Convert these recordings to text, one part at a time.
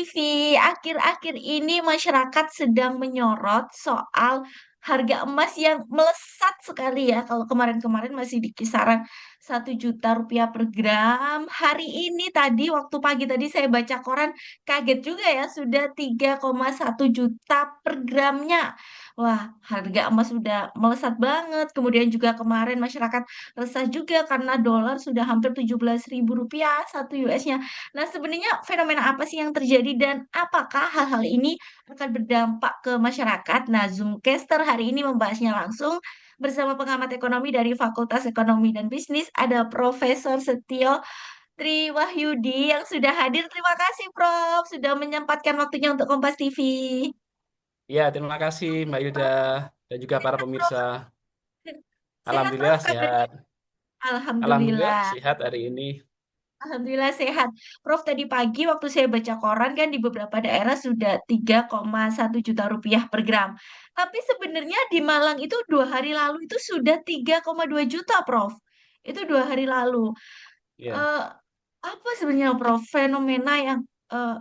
TV, akhir-akhir ini masyarakat sedang menyorot soal harga emas yang melesat sekali ya. Kalau kemarin-kemarin masih di kisaran 1 juta rupiah per gram. Hari ini tadi, waktu pagi tadi saya baca koran, kaget juga ya, sudah 3,1 juta per gramnya. Wah, harga emas sudah melesat banget. Kemudian juga kemarin masyarakat resah juga karena dolar sudah hampir 17.000 rupiah satu US-nya. Nah, sebenarnya fenomena apa sih yang terjadi dan apakah hal-hal ini akan berdampak ke masyarakat? Nah, Zoomcaster hari ini membahasnya langsung bersama pengamat ekonomi dari Fakultas Ekonomi dan Bisnis, ada Profesor Setio Triwahyudi yang sudah hadir. Terima kasih, Prof, sudah menyempatkan waktunya untuk Kompas TV. Ya, terima kasih Mbak Hilda dan juga para Sehat, pemirsa. Prof. Sehat, Prof, Alhamdulillah kabarnya? sehat. Alhamdulillah Alhamdulillah. sehat hari ini. Alhamdulillah sehat. Prof, tadi pagi waktu saya baca koran kan di beberapa daerah sudah 3,1 juta rupiah per gram. Tapi sebenarnya di Malang itu 2 hari lalu itu sudah 3,2 juta, Prof. Itu 2 hari lalu. Ya, Eh, apa sebenarnya, Prof, fenomena yang eh,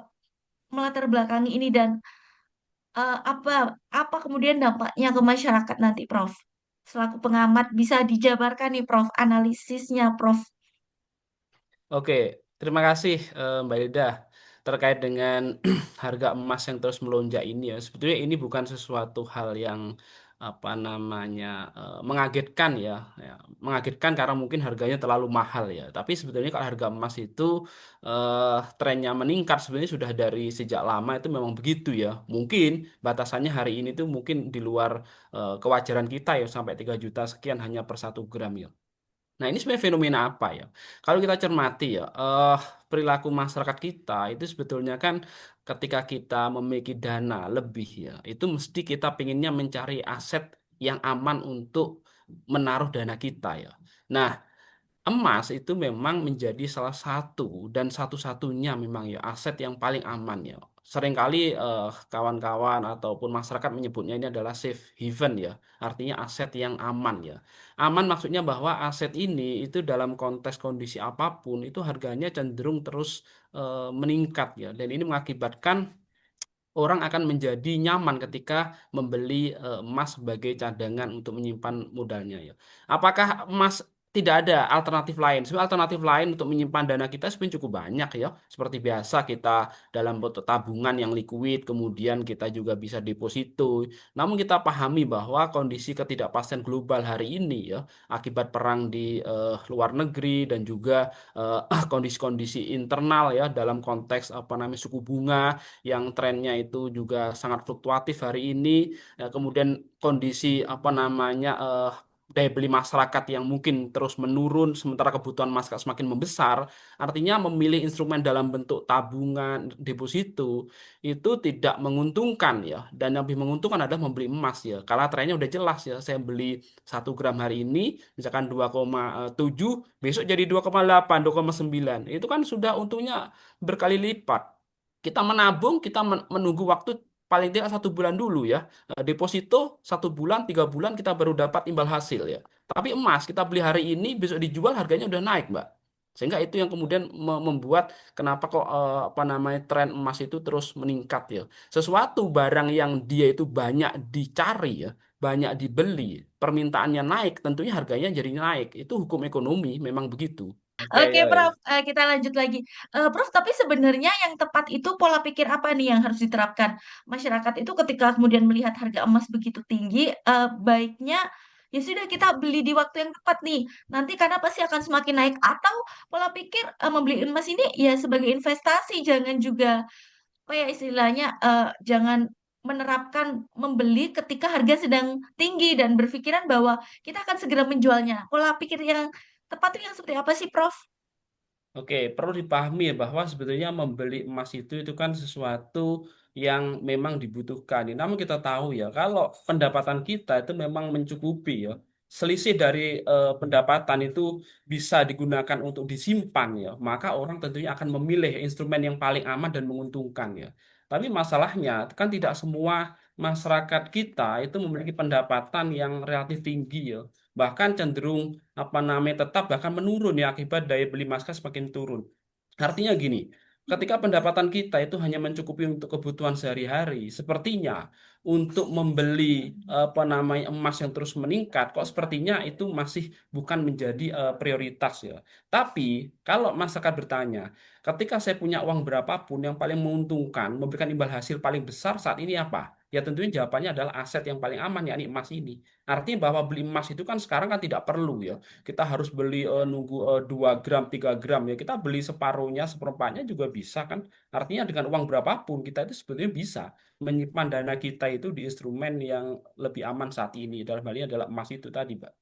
melatar belakangi ini dan apa apa kemudian dampaknya ke masyarakat nanti, Prof? Selaku pengamat bisa dijabarkan nih, Prof, analisisnya, Prof. oke. Terima kasih Mbak Hilda terkait dengan harga emas yang terus melonjak ini ya. Sebetulnya ini bukan sesuatu hal yang apa namanya mengagetkan ya. Ya, mengagetkan karena mungkin harganya terlalu mahal ya. Tapi sebetulnya kalau harga emas itu trennya meningkat sebenarnya sudah dari sejak lama itu memang begitu ya. Mungkin batasannya hari ini tuh mungkin di luar kewajaran kita ya sampai 3 juta sekian hanya per 1 gram ya. Nah, ini sebenarnya fenomena apa ya? Kalau kita cermati ya, perilaku masyarakat kita itu sebetulnya kan ketika kita memiliki dana lebih ya, itu mesti kita pinginnya mencari aset yang aman untuk menaruh dana kita ya. Nah, emas itu memang menjadi salah satu dan satu-satunya memang ya aset yang paling aman ya. Seringkali kawan-kawan ataupun masyarakat menyebutnya ini adalah safe haven ya, artinya aset yang aman ya. Aman maksudnya bahwa aset ini itu dalam konteks kondisi apapun itu harganya cenderung terus meningkat ya, dan ini mengakibatkan orang akan menjadi nyaman ketika membeli emas sebagai cadangan untuk menyimpan modalnya ya. Apakah emas tidak ada alternatif lain? Sebenarnya alternatif lain untuk menyimpan dana kita sebenarnya cukup banyak ya. Seperti biasa kita dalam bentuk tabungan yang likuid, kemudian kita juga bisa deposito. Namun kita pahami bahwa kondisi ketidakpastian global hari ini ya, akibat perang di luar negeri dan juga kondisi-kondisi internal ya dalam konteks apa namanya suku bunga yang trennya itu juga sangat fluktuatif hari ini. Ya, kemudian kondisi apa namanya daya beli masyarakat yang mungkin terus menurun sementara kebutuhan masyarakat semakin membesar, artinya memilih instrumen dalam bentuk tabungan deposito itu tidak menguntungkan ya, dan yang lebih menguntungkan adalah membeli emas ya, karena trennya udah jelas ya, saya beli 1 gram hari ini misalkan 2,7, besok jadi 2,8, 2,9, itu kan sudah untungnya berkali lipat. Kita menabung, kita menunggu waktu paling tidak 1 bulan dulu ya. Deposito 1 bulan, 3 bulan kita baru dapat imbal hasil ya. Tapi emas kita beli hari ini, besok dijual harganya udah naik, Mbak. Sehingga itu yang kemudian membuat kenapa kok apa namanya tren emas itu terus meningkat ya. Sesuatu barang yang dia itu banyak dicari ya, banyak dibeli, permintaannya naik, tentunya harganya jadi naik. Itu hukum ekonomi, memang begitu. Oke, Oke, ya, ya. Prof, kita lanjut lagi. Prof, tapi sebenarnya yang tepat itu pola pikir apa nih yang harus diterapkan masyarakat itu ketika kemudian melihat harga emas begitu tinggi, baiknya ya sudah kita beli di waktu yang tepat nih. Nanti karena pasti akan semakin naik atau pola pikir membeli emas ini ya sebagai investasi, jangan juga apa ya istilahnya jangan menerapkan membeli ketika harga sedang tinggi dan berpikiran bahwa kita akan segera menjualnya. Pola pikir yang tepat itu yang seperti apa sih, Prof? Oke, perlu dipahami ya bahwa sebetulnya membeli emas itu kan sesuatu yang memang dibutuhkan. Namun kita tahu ya, kalau pendapatan kita itu memang mencukupi ya, selisih dari pendapatan itu bisa digunakan untuk disimpan ya, maka orang tentunya akan memilih instrumen yang paling aman dan menguntungkan ya. Tapi masalahnya kan tidak semua masyarakat kita itu memiliki pendapatan yang relatif tinggi ya, bahkan cenderung apa namanya tetap bahkan menurun ya akibat daya beli masyarakat semakin turun. Artinya gini, ketika pendapatan kita itu hanya mencukupi untuk kebutuhan sehari-hari, sepertinya untuk membeli apa namanya emas yang terus meningkat, kok sepertinya itu masih bukan menjadi prioritas ya. Tapi kalau masyarakat bertanya, ketika saya punya uang berapapun yang paling menguntungkan, memberikan imbal hasil paling besar saat ini apa? Ya tentunya jawabannya adalah aset yang paling aman, yakni emas ini. Artinya bahwa beli emas itu kan sekarang kan tidak perlu ya. Kita harus beli nunggu 2 gram, 3 gram ya. Kita beli separuhnya, seperempatnya juga bisa kan. Artinya dengan uang berapapun kita itu sebetulnya bisa menyimpan dana kita itu di instrumen yang lebih aman saat ini. Dalam hal ini adalah emas itu tadi, Mbak.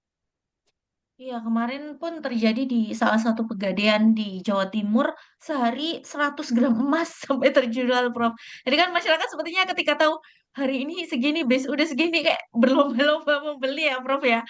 Iya, kemarin pun terjadi di salah satu pegadaian di Jawa Timur, sehari 100 gram emas sampai terjual, Prof. Jadi kan masyarakat sepertinya ketika tahu hari ini segini, besok udah segini, kayak berlomba-lomba membeli ya, Prof ya.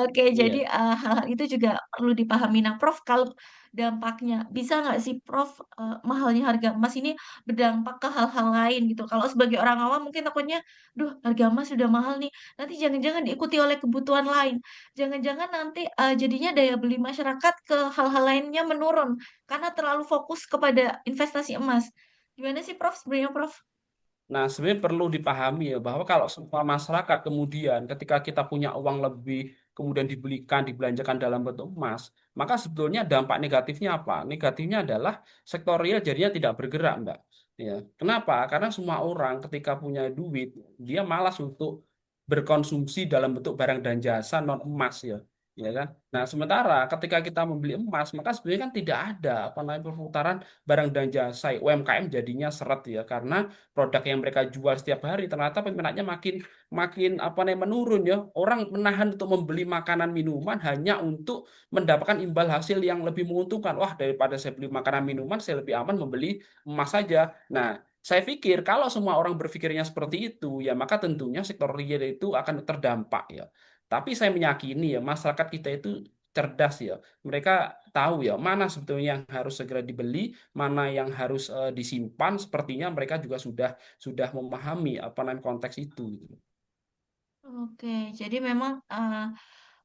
Oke, jadi Iya. hal-hal itu juga perlu dipahami. Nah, Prof, kalau dampaknya bisa nggak sih, Prof, mahalnya harga emas ini berdampak ke hal-hal lain gitu? Kalau sebagai orang awam mungkin takutnya, duh, harga emas sudah mahal nih, nanti jangan-jangan diikuti oleh kebutuhan lain. Jangan-jangan nanti jadinya daya beli masyarakat ke hal-hal lainnya menurun karena terlalu fokus kepada investasi emas. Gimana sih, Prof? Sebenarnya, Prof? Nah, sebenarnya perlu dipahami ya bahwa kalau semua masyarakat kemudian ketika kita punya uang lebih kemudian dibelikan, dibelanjakan dalam bentuk emas, maka sebetulnya dampak negatifnya apa? Negatifnya adalah sektor real jadinya tidak bergerak, Mbak. Ya. Kenapa? Karena semua orang ketika punya duit, dia malas untuk berkonsumsi dalam bentuk barang dan jasa non emas ya. Ya kan? Nah, sementara ketika kita membeli emas, maka sebenarnya kan tidak ada apa namanya perputaran barang dan jasa. UMKM jadinya seret ya karena produk yang mereka jual setiap hari ternyata peminatnya makin makin apa namanya menurun ya. Orang menahan untuk membeli makanan minuman hanya untuk mendapatkan imbal hasil yang lebih menguntungkan. Wah, daripada saya beli makanan minuman, saya lebih aman membeli emas saja. Nah, saya pikir kalau semua orang berpikirnya seperti itu, ya maka tentunya sektor real itu akan terdampak ya. Tapi saya meyakini ya masyarakat kita itu cerdas ya. Mereka tahu ya mana sebetulnya yang harus segera dibeli, mana yang harus disimpan. Sepertinya mereka juga sudah memahami apa namanya konteks itu. Gitu. Oke, jadi memang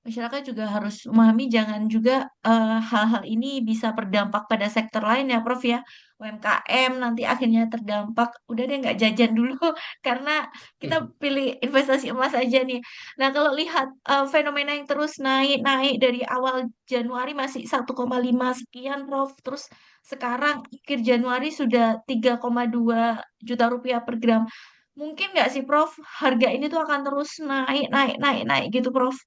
masyarakat juga harus memahami jangan juga hal-hal ini bisa berdampak pada sektor lain ya, Prof ya. UMKM nanti akhirnya terdampak. Udah deh nggak jajan dulu karena kita pilih investasi emas aja nih. Nah, kalau lihat fenomena yang terus naik-naik dari awal Januari masih 1,5 sekian, Prof. Terus sekarang akhir Januari sudah 3,2 juta rupiah per gram. Mungkin nggak sih, Prof, harga ini tuh akan terus naik, naik, naik, naik gitu, Prof?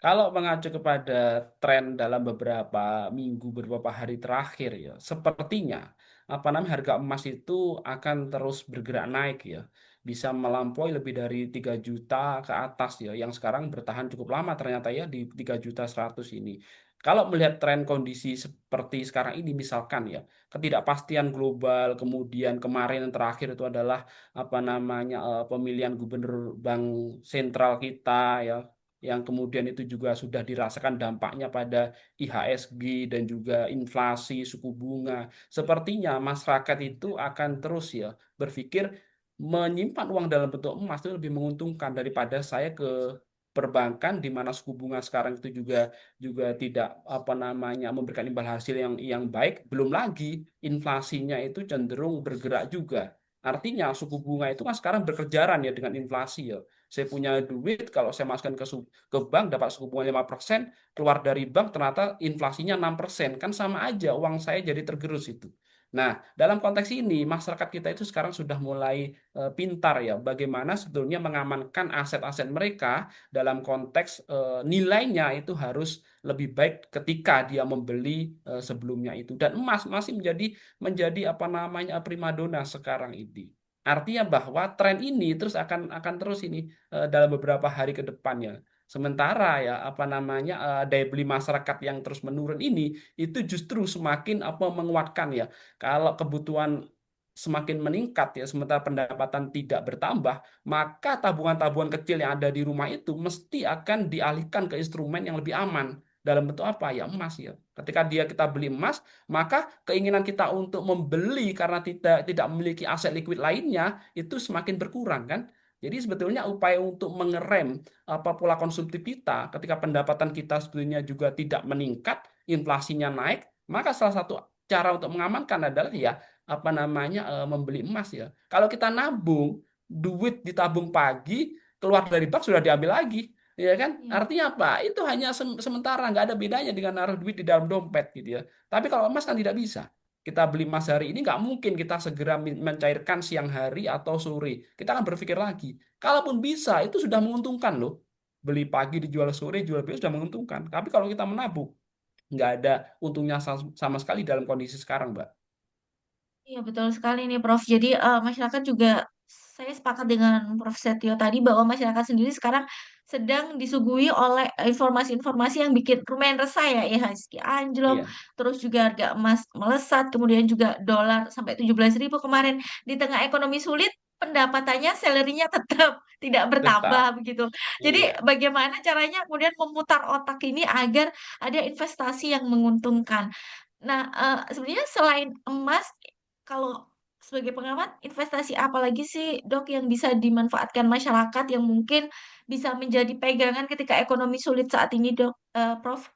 Kalau mengacu kepada tren dalam beberapa minggu, beberapa hari terakhir ya, sepertinya apa namanya harga emas itu akan terus bergerak naik ya. Bisa melampaui lebih dari 3 juta ke atas ya, yang sekarang bertahan cukup lama ternyata ya di 3,1 juta ini. Kalau melihat tren kondisi seperti sekarang ini misalkan ya, ketidakpastian global, kemudian kemarin yang terakhir itu adalah apa namanya pemilihan gubernur bank sentral kita ya yang kemudian itu juga sudah dirasakan dampaknya pada IHSG dan juga inflasi suku bunga. Sepertinya masyarakat itu akan terus ya berpikir menyimpan uang dalam bentuk emas itu lebih menguntungkan daripada saya ke perbankan di mana suku bunga sekarang itu juga juga tidak apa namanya memberikan imbal hasil yang baik, belum lagi inflasinya itu cenderung bergerak juga. Artinya suku bunga itu kan sekarang berkejaran ya dengan inflasi ya. Saya punya duit, kalau saya masukkan ke bank dapat suku bunga 5%, keluar dari bank ternyata inflasinya 6%. Kan sama aja uang saya jadi tergerus itu. Nah, dalam konteks ini masyarakat kita itu sekarang sudah mulai pintar ya bagaimana sebetulnya mengamankan aset-aset mereka dalam konteks nilainya itu harus lebih baik ketika dia membeli sebelumnya itu. Dan emas masih menjadi menjadi apa namanya primadona sekarang ini. Artinya bahwa tren ini terus akan terus ini dalam beberapa hari ke depannya. Sementara ya apa namanya daya beli masyarakat yang terus menurun ini itu justru semakin apa menguatkan ya. Kalau kebutuhan semakin meningkat ya sementara pendapatan tidak bertambah, maka tabungan-tabungan kecil yang ada di rumah itu mesti akan dialihkan ke instrumen yang lebih aman. Dalam bentuk apa? Ya emas ya. Ketika kita beli emas, maka keinginan kita untuk membeli karena tidak memiliki aset likuid lainnya itu semakin berkurang kan. Jadi sebetulnya upaya untuk mengerem apa pola konsumtif kita ketika pendapatan kita sebetulnya juga tidak meningkat, inflasinya naik, maka salah satu cara untuk mengamankan adalah ya apa namanya membeli emas ya. Kalau kita nabung, duit ditabung pagi, keluar dari bank sudah diambil lagi, ya kan? Iya. Artinya apa? Itu hanya sementara, nggak ada bedanya dengan naruh duit di dalam dompet gitu ya. Tapi kalau emas kan tidak bisa. Kita beli emas hari ini nggak mungkin kita segera mencairkan siang hari atau sore. Kita akan berpikir lagi. Kalaupun bisa, itu sudah menguntungkan loh. Beli pagi dijual sore, jual besok sudah menguntungkan. Tapi kalau kita menabung, nggak ada untungnya sama sekali dalam kondisi sekarang, Mbak. Iya betul sekali nih Prof. Jadi masyarakat juga saya sepakat dengan Prof. Setio tadi bahwa masyarakat sendiri sekarang sedang disuguhi oleh informasi-informasi yang bikin lumayan resah ya, IHSG anjlok, Iya, terus juga harga emas melesat, kemudian juga dolar sampai 17.000 kemarin di tengah ekonomi sulit. Pendapatannya, salary-nya tetap tidak bertambah tetap. begitu. Jadi Iya. bagaimana caranya kemudian memutar otak ini agar ada investasi yang menguntungkan. Nah, sebenarnya selain emas, kalau sebagai pengamat, investasi apa lagi sih, Dok, yang bisa dimanfaatkan masyarakat yang mungkin bisa menjadi pegangan ketika ekonomi sulit saat ini, Dok, Prof?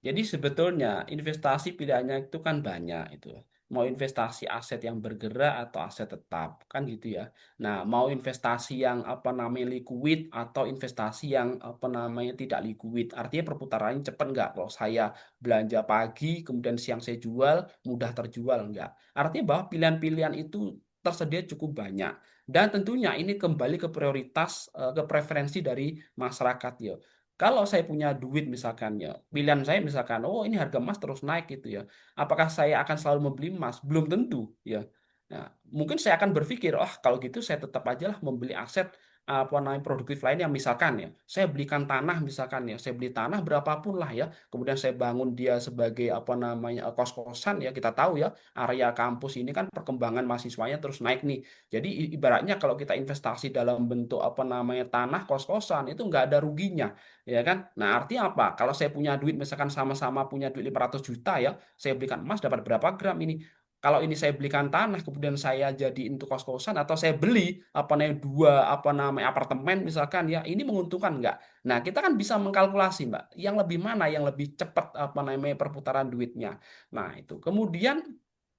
Jadi sebetulnya investasi pilihannya itu kan banyak itu. Mau investasi aset yang bergerak atau aset tetap, kan gitu ya. Nah, mau investasi yang apa namanya liquid atau investasi yang apa namanya tidak liquid. Artinya perputarannya cepat nggak? Kalau saya belanja pagi, kemudian siang saya jual, mudah terjual nggak? Artinya bahwa pilihan-pilihan itu tersedia cukup banyak. Dan tentunya ini kembali ke prioritas, ke preferensi dari masyarakat ya. Kalau saya punya duit misalkan ya, pilihan saya misalkan, oh ini harga emas terus naik gitu ya. Apakah saya akan selalu membeli emas? Belum tentu ya. Nah, mungkin saya akan berpikir, oh kalau gitu saya tetap aja lah membeli aset apa namanya produktif lain yang misalkan ya, saya belikan tanah misalkan ya, saya beli tanah berapapun lah ya, kemudian saya bangun dia sebagai apa namanya kos-kosan ya, kita tahu ya area kampus ini kan perkembangan mahasiswanya terus naik nih. Jadi ibaratnya kalau kita investasi dalam bentuk apa namanya tanah kos-kosan itu nggak ada ruginya ya kan? Nah, artinya apa? Kalau saya punya duit, misalkan sama-sama punya duit 500 juta ya, saya belikan emas dapat berapa gram ini? Kalau ini saya belikan tanah, kemudian saya jadi untuk kos-kosan, atau saya beli apa namanya dua apa namanya apartemen misalkan ya, ini menguntungkan nggak? Nah, kita kan bisa mengkalkulasi, Mbak, yang lebih mana yang lebih cepat apa namanya perputaran duitnya. Nah, itu. Kemudian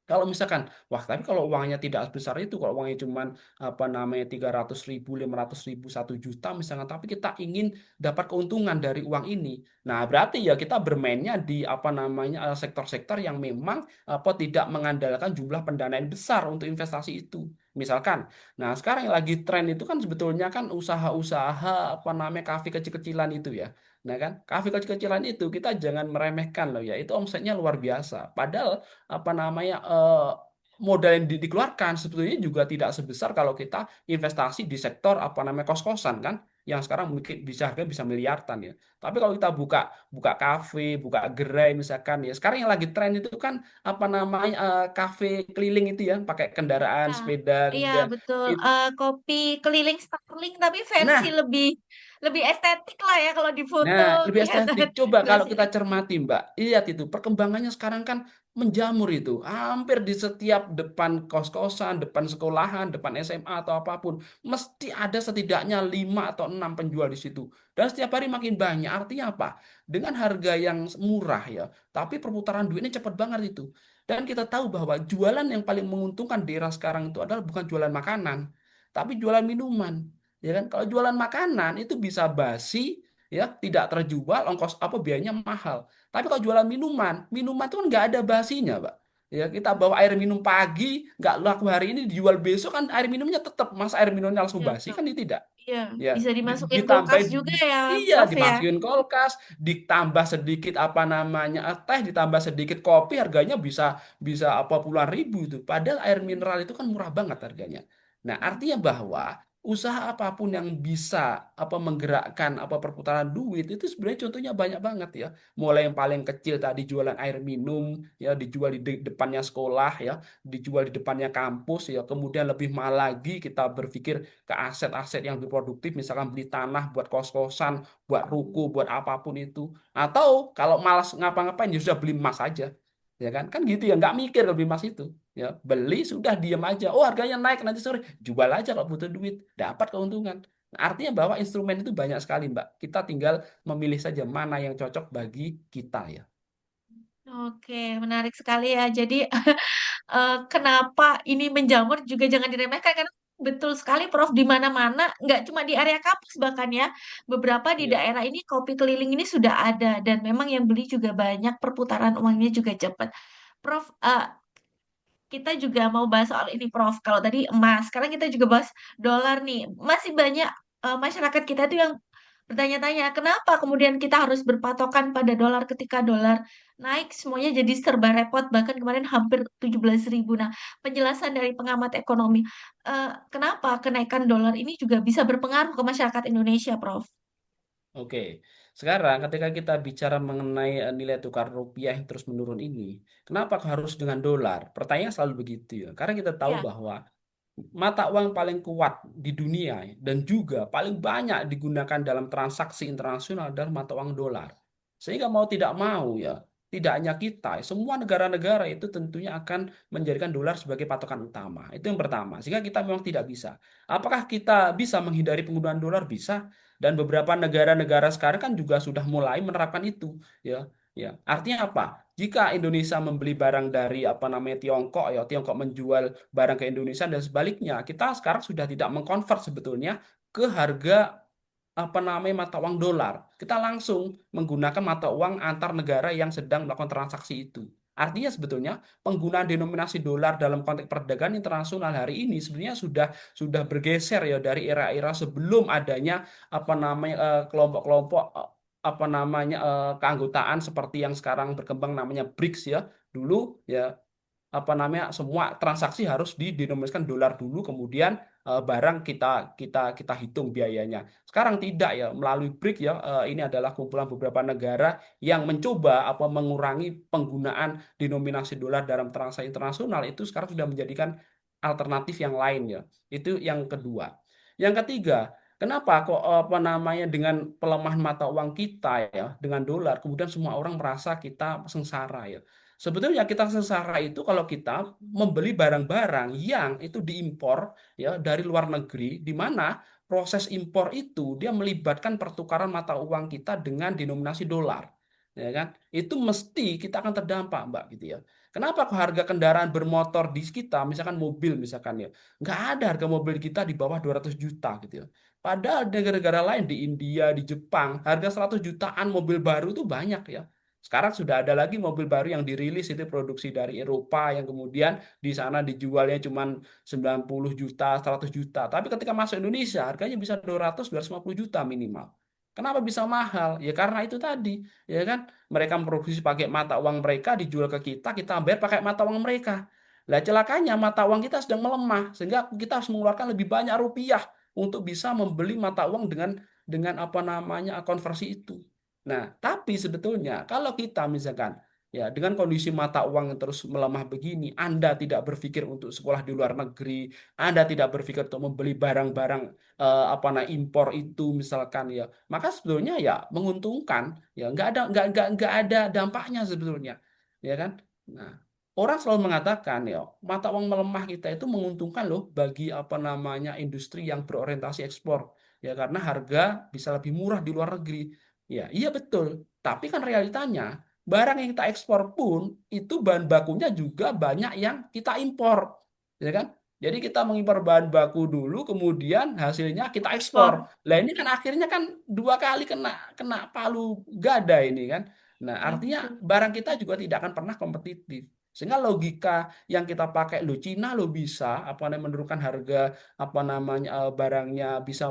kalau misalkan, wah tapi kalau uangnya tidak sebesar itu, kalau uangnya cuma apa namanya 300.000, 500.000, 1 juta misalkan, tapi kita ingin dapat keuntungan dari uang ini. Nah, berarti ya kita bermainnya di apa namanya sektor-sektor yang memang apa tidak mengandalkan jumlah pendanaan besar untuk investasi itu. Misalkan, nah sekarang yang lagi tren itu kan sebetulnya kan usaha-usaha apa namanya kafe kecil-kecilan itu ya. Nah kan, kafe kecil-kecilan itu kita jangan meremehkan loh ya, itu omsetnya luar biasa. Padahal apa namanya modal yang dikeluarkan sebetulnya juga tidak sebesar kalau kita investasi di sektor apa namanya kos-kosan kan yang sekarang mungkin bisa harga bisa miliaran ya. Tapi kalau kita buka buka kafe, buka gerai misalkan ya. Sekarang yang lagi tren itu kan apa namanya kafe keliling itu ya, pakai kendaraan Ya, sepeda iya kemudian betul. it- Kopi keliling Starling tapi versi nah. lebih lebih estetik lah ya kalau di foto Nah, lebih estetik. kelihatan Coba kalau gelasnya kita estetik. cermati, Mbak, lihat itu perkembangannya sekarang kan menjamur itu. Hampir di setiap depan kos-kosan, depan sekolahan, depan SMA atau apapun, mesti ada setidaknya 5 atau 6 penjual di situ. Dan setiap hari makin banyak. Artinya apa? Dengan harga yang murah ya, tapi perputaran duitnya cepat banget itu. Dan kita tahu bahwa jualan yang paling menguntungkan di era sekarang itu adalah bukan jualan makanan, tapi jualan minuman. Ya kan? Kalau jualan makanan itu bisa basi, ya tidak terjual ongkos apa biayanya mahal, tapi kalau jualan minuman, minuman itu kan nggak ada basinya, Pak. Ya kita bawa air minum pagi nggak laku hari ini dijual besok kan air minumnya tetap, masa air minumnya langsung Iya basi betul. kan ini tidak Iya, ya. bisa dimasukin kulkas Ditambahin juga ya, iya Prof ya. dimasukin kulkas, ditambah sedikit apa namanya teh, ditambah sedikit kopi, harganya bisa bisa apa puluhan ribu itu, padahal air mineral itu kan murah banget harganya. Nah, artinya bahwa usaha apapun yang bisa apa menggerakkan apa perputaran duit itu sebenarnya contohnya banyak banget ya. Mulai yang paling kecil tadi jualan air minum ya, dijual di depannya sekolah ya, dijual di depannya kampus ya. Kemudian lebih mahal lagi kita berpikir ke aset-aset yang lebih produktif, misalkan beli tanah buat kos-kosan, buat ruko, buat apapun itu. Atau kalau malas ngapa-ngapain ya sudah beli emas aja. Ya kan? Kan gitu ya, nggak mikir kalau beli emas itu. Ya, beli sudah diam aja. Oh, harganya naik nanti sore, jual aja kalau butuh duit, dapat keuntungan. Nah, artinya bahwa instrumen itu banyak sekali, Mbak. Kita tinggal memilih saja mana yang cocok bagi kita ya. Oke, menarik sekali ya. Jadi kenapa ini menjamur juga jangan diremehkan karena betul sekali Prof, di mana-mana, nggak cuma di area kampus bahkan ya, beberapa di Ya. daerah ini kopi keliling ini sudah ada dan memang yang beli juga banyak, perputaran uangnya juga cepat. Prof, kita juga mau bahas soal ini Prof. Kalau tadi emas, sekarang kita juga bahas dolar nih. Masih banyak masyarakat kita tuh yang bertanya-tanya, kenapa kemudian kita harus berpatokan pada dolar ketika dolar naik, semuanya jadi serba repot, bahkan kemarin hampir 17.000. Nah, penjelasan dari pengamat ekonomi, kenapa kenaikan dolar ini juga bisa berpengaruh ke masyarakat Indonesia, Prof? Oke, sekarang ketika kita bicara mengenai nilai tukar rupiah yang terus menurun ini, kenapa harus dengan dolar? Pertanyaan selalu begitu ya. Karena kita tahu Ya, bahwa mata uang paling kuat di dunia dan juga paling banyak digunakan dalam transaksi internasional adalah mata uang dolar. Sehingga mau tidak mau ya, tidak hanya kita, semua negara-negara itu tentunya akan menjadikan dolar sebagai patokan utama. Itu yang pertama. Sehingga kita memang tidak bisa. Apakah kita bisa menghindari penggunaan dolar? Bisa. Dan beberapa negara-negara sekarang kan juga sudah mulai menerapkan itu, ya. Ya, artinya apa? Jika Indonesia membeli barang dari apa namanya Tiongkok, ya Tiongkok menjual barang ke Indonesia dan sebaliknya. Kita sekarang sudah tidak mengkonvert sebetulnya ke harga apa namanya mata uang dolar. Kita langsung menggunakan mata uang antar negara yang sedang melakukan transaksi itu. Artinya sebetulnya penggunaan denominasi dolar dalam konteks perdagangan internasional hari ini sebenarnya sudah bergeser ya dari era-era sebelum adanya apa namanya kelompok-kelompok apa namanya keanggotaan seperti yang sekarang berkembang namanya BRICS ya. Dulu ya apa namanya semua transaksi harus didenominasikan dolar dulu kemudian barang kita hitung biayanya. Sekarang tidak ya melalui BRIC ya ini adalah kumpulan beberapa negara yang mencoba apa mengurangi penggunaan denominasi dolar dalam transaksi internasional itu sekarang sudah menjadikan alternatif yang lain ya. Itu yang kedua. Yang ketiga, kenapa kok apa namanya dengan pelemahan mata uang kita ya dengan dolar kemudian semua orang merasa kita sengsara ya. Sebetulnya kita sengsara itu kalau kita membeli barang-barang yang itu diimpor ya dari luar negeri, di mana proses impor itu dia melibatkan pertukaran mata uang kita dengan denominasi dolar, ya kan? Itu mesti kita akan terdampak, Mbak, gitu ya. Kenapa kok harga kendaraan bermotor di kita, misalkan mobil misalkan ya, nggak ada harga mobil kita di bawah 200 juta gitu ya. Padahal di negara-negara lain di India, di Jepang, harga 100 jutaan mobil baru itu banyak ya. Sekarang sudah ada lagi mobil baru yang dirilis itu produksi dari Eropa yang kemudian di sana dijualnya cuma 90 juta, 100 juta. Tapi ketika masuk Indonesia harganya bisa 200, 250 juta minimal. Kenapa bisa mahal? Ya karena itu tadi, ya kan? Mereka memproduksi pakai mata uang mereka, dijual ke kita bayar pakai mata uang mereka. Lah celakanya mata uang kita sedang melemah sehingga kita harus mengeluarkan lebih banyak rupiah untuk bisa membeli mata uang dengan apa namanya konversi itu. Nah, tapi sebetulnya kalau kita misalkan ya dengan kondisi mata uang yang terus melemah begini, Anda tidak berpikir untuk sekolah di luar negeri, Anda tidak berpikir untuk membeli barang-barang apa nah impor itu misalkan ya, maka sebetulnya ya menguntungkan ya nggak ada dampaknya sebetulnya, ya kan? Nah, orang selalu mengatakan ya mata uang melemah kita itu menguntungkan loh bagi apa namanya industri yang berorientasi ekspor ya karena harga bisa lebih murah di luar negeri. Ya, iya betul. Tapi kan realitanya, barang yang kita ekspor pun itu bahan bakunya juga banyak yang kita impor. Ya kan? Jadi kita mengimpor bahan baku dulu, kemudian hasilnya kita ekspor. ekspor. Lah ini kan akhirnya kan dua kali kena kena palu gada ini kan. Nah, Ya, artinya betul. barang kita juga tidak akan pernah kompetitif. Sehingga logika yang kita pakai, lo Cina lo bisa apa namanya menurunkan harga apa namanya barangnya bisa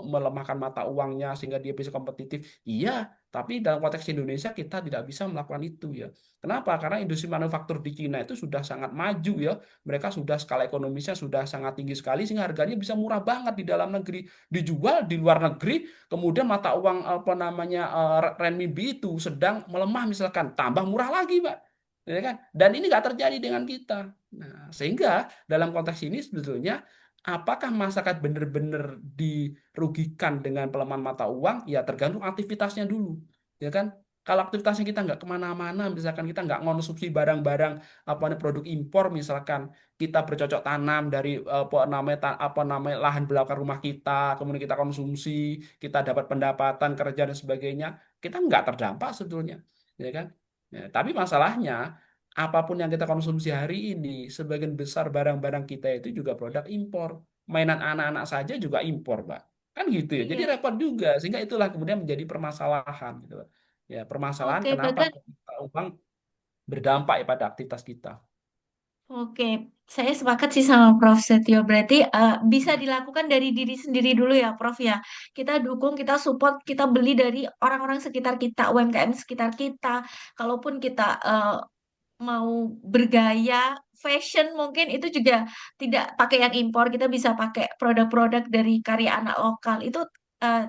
melemahkan mata uangnya sehingga dia bisa kompetitif. Iya, tapi dalam konteks Indonesia kita tidak bisa melakukan itu ya. Kenapa? Karena industri manufaktur di Cina itu sudah sangat maju ya. Mereka sudah skala ekonomisnya sudah sangat tinggi sekali sehingga harganya bisa murah banget di dalam negeri. Dijual di luar negeri, kemudian mata uang apa namanya renminbi itu sedang melemah misalkan, tambah murah lagi, Pak. Ya kan? Dan ini nggak terjadi dengan kita. Nah, sehingga dalam konteks ini sebetulnya apakah masyarakat benar-benar dirugikan dengan pelemahan mata uang? Ya tergantung aktivitasnya dulu, ya kan? Kalau aktivitasnya kita nggak kemana-mana, misalkan kita nggak konsumsi barang-barang apa nih produk impor, misalkan kita bercocok tanam dari apa namanya lahan belakang rumah kita, kemudian kita konsumsi, kita dapat pendapatan kerja dan sebagainya, kita nggak terdampak sebetulnya, ya kan? Ya, tapi masalahnya, apapun yang kita konsumsi hari ini, sebagian besar barang-barang kita itu juga produk impor. Mainan anak-anak saja juga impor, Mbak. Kan gitu ya. Jadi Iya. repot juga. Sehingga itulah kemudian menjadi permasalahan gitu loh. Ya, permasalahan Oke, kenapa bahkan uang berdampak ya pada aktivitas kita. oke, saya sepakat sih sama Prof. Setio. Berarti bisa dilakukan dari diri sendiri dulu ya, Prof ya. Kita dukung, kita support, kita beli dari orang-orang sekitar kita, UMKM sekitar kita. Kalaupun kita mau bergaya, fashion mungkin itu juga tidak pakai yang impor. Kita bisa pakai produk-produk dari karya anak lokal. Itu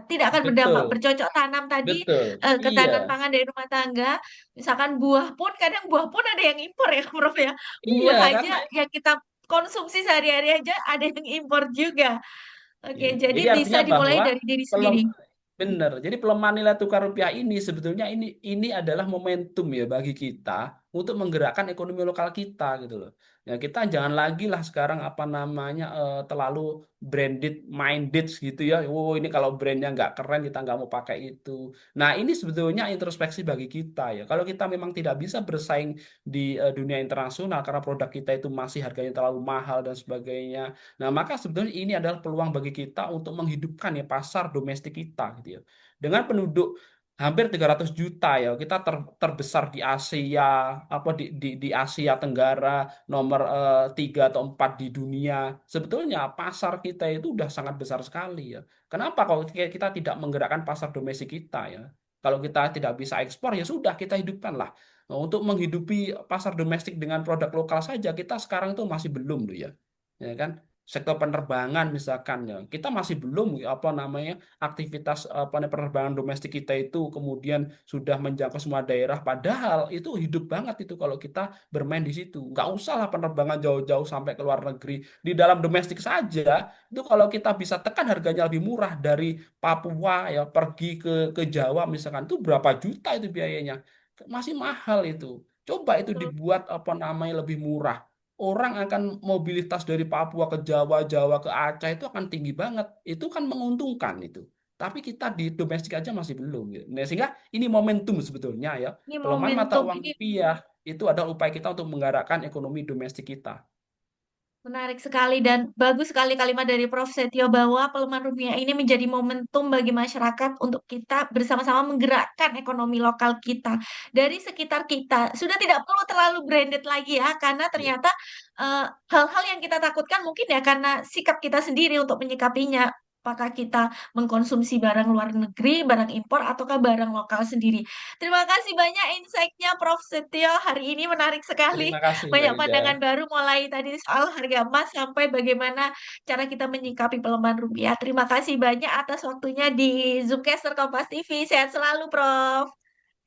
tidak akan berdampak Betul, bercocok tanam tadi, betul. ketahanan Iya, pangan dari rumah tangga. Misalkan buah pun, kadang buah pun ada yang impor ya, Prof ya. iya Buah aja karena yang kita konsumsi sehari-hari aja ada yang impor juga. Oke, ya, jadi jadi bisa artinya dimulai bahwa dari diri pelem, sendiri. benar. Jadi pelemahan nilai tukar rupiah ini sebetulnya ini adalah momentum ya bagi kita untuk menggerakkan ekonomi lokal kita gitu loh. Ya kita jangan lagi lah sekarang apa namanya terlalu branded minded gitu ya. Oh ini kalau brandnya nggak keren kita nggak mau pakai itu. Nah ini sebetulnya introspeksi bagi kita ya. Kalau kita memang tidak bisa bersaing di dunia internasional karena produk kita itu masih harganya terlalu mahal dan sebagainya. Nah, maka sebetulnya ini adalah peluang bagi kita untuk menghidupkan ya pasar domestik kita gitu ya. Dengan penduduk hampir 300 juta ya, kita terbesar di Asia, apa di Asia Tenggara, nomor 3 atau 4 di dunia. Sebetulnya pasar kita itu udah sangat besar sekali ya. Kenapa kalau kita tidak menggerakkan pasar domestik kita ya? Kalau kita tidak bisa ekspor ya sudah kita hidupkanlah. Nah, untuk menghidupi pasar domestik dengan produk lokal saja kita sekarang itu masih belum loh ya. Ya kan? Sektor penerbangan misalkan ya kita masih belum apa namanya aktivitas apa namanya, penerbangan domestik kita itu kemudian sudah menjangkau semua daerah padahal itu hidup banget itu kalau kita bermain di situ nggak usah lah penerbangan jauh-jauh sampai ke luar negeri di dalam domestik saja itu kalau kita bisa tekan harganya lebih murah dari Papua ya pergi ke Jawa misalkan itu berapa juta itu biayanya masih mahal itu coba itu Betul. dibuat apa namanya lebih murah orang akan mobilitas dari Papua ke Jawa, Jawa ke Aceh itu akan tinggi banget. Itu kan menguntungkan itu. Tapi kita di domestik aja masih belum gitu. Nah, sehingga ini momentum sebetulnya ya. Ini Pelemahan mata momentum uang ini. rupiah itu adalah upaya kita untuk menggerakkan ekonomi domestik kita. Menarik sekali dan bagus sekali kalimat dari Prof. Setio bahwa pelemahan rupiah ini menjadi momentum bagi masyarakat untuk kita bersama-sama menggerakkan ekonomi lokal kita dari sekitar kita. Sudah tidak perlu terlalu branded lagi ya, karena Iya. ternyata hal-hal yang kita takutkan mungkin ya karena sikap kita sendiri untuk menyikapinya. Apakah kita mengkonsumsi barang luar negeri, barang impor, ataukah barang lokal sendiri. Terima kasih banyak insight-nya Prof. Setio. Hari ini menarik sekali. Terima kasih Mbak Banyak Ida. pandangan baru mulai tadi soal harga emas sampai bagaimana cara kita menyikapi pelemahan rupiah. Terima kasih banyak atas waktunya di Zoomcaster Kompas TV. Sehat selalu, Prof.